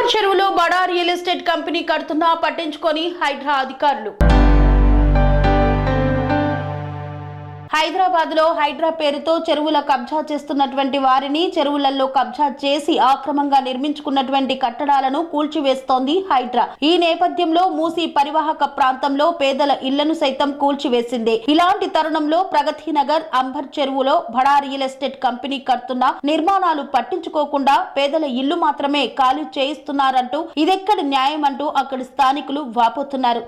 Amber చెరువులో బడా real estate company కడుతున్నా పట్టించుకొని హైడ్రా అధికారులు. హైదరాబాద్ లో హైడ్రా పేరుతో చెరువుల కబ్జా చేస్తున్నటువంటి వారిని, చెరువులలో కబ్జా చేసి ఆక్రమంగా నిర్మించుకున్నటువంటి కట్టడాలను కూల్చివేస్తోంది హైడ్రా. ఈ నేపథ్యంలో మూసీ పరివాహక ప్రాంతంలో పేదల ఇళ్లను సైతం కూల్చివేసింది. ఇలాంటి తరుణంలో ప్రగతి నగర్, అంబర్ చెరువులో బడా రియల్ ఎస్టేట్ కంపెనీ కడుతున్న నిర్మాణాలు పట్టించుకోకుండా పేదల ఇల్లు మాత్రమే ఖాళీ చేయిస్తున్నారంటూ ఇదెక్కడి న్యాయం అంటూ అక్కడి స్థానికులు వాపోతున్నారు.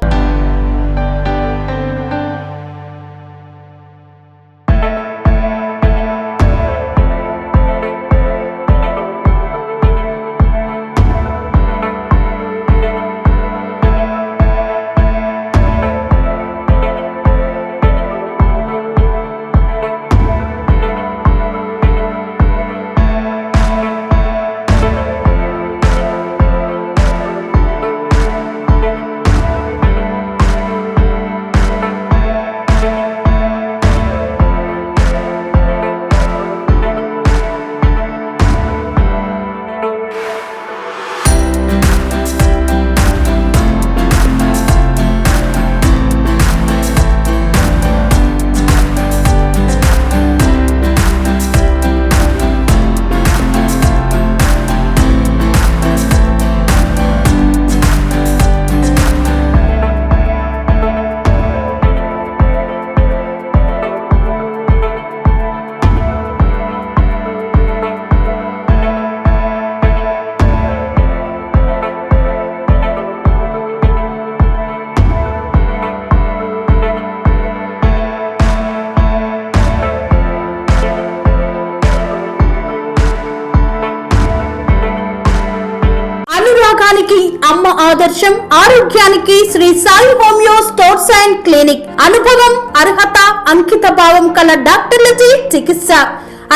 అమ్మ ఆదర్శం, ఆరోగ్యానికి Shri Sai homeo stores and clinic. అనుభవం, అర్హత, అంకిత భావం కల డాక్టర్లచే చికిత్స.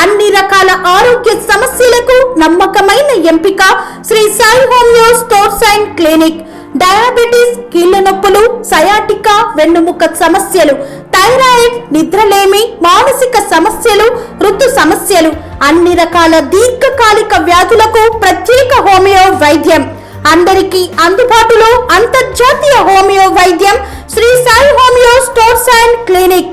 అన్ని రకాల ఆరోగ్య సమస్యలకు నమ్మకమైన ఎంపిక Shri Sai homeo stores and clinic. Diabetes, కీళ్ల నొప్పులు, సయాటికా, వెన్నుముక సమస్యలు, థైరాయిడ్, నిద్రలేమి, మానసిక సమస్యలు, ఋతు సమస్యలు, అన్ని రకాల దీర్ఘకాలిక వ్యాధులకు ప్రత్యేక హోమియో వైద్యం. అందరికీ అందుబాటులో అంతర్జాతీయ హోమియో వైద్యం Shri Sai homeo stores and clinic.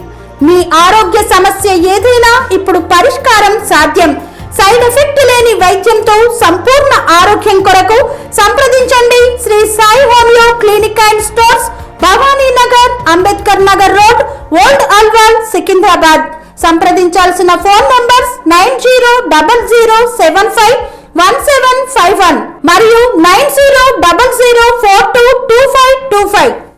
మీ ఆరోగ్య సమస్య ఏదైనా ఇప్పుడు పరిష్కారం సాధ్యం. సైడ్ ఎఫెక్ట్ లేని వైద్యంతో సంపూర్ణ ఆరోగ్యం కొరకు సంప్రదించండి Shri Sai homeo clinic and stores, Bhavani Nagar, Ambedkar Nagar road, old Alwal, Secunderabad. సంప్రదించాల్సిన ఫోన్ నంబర్స్ 9000751751 మరియు 9000422525.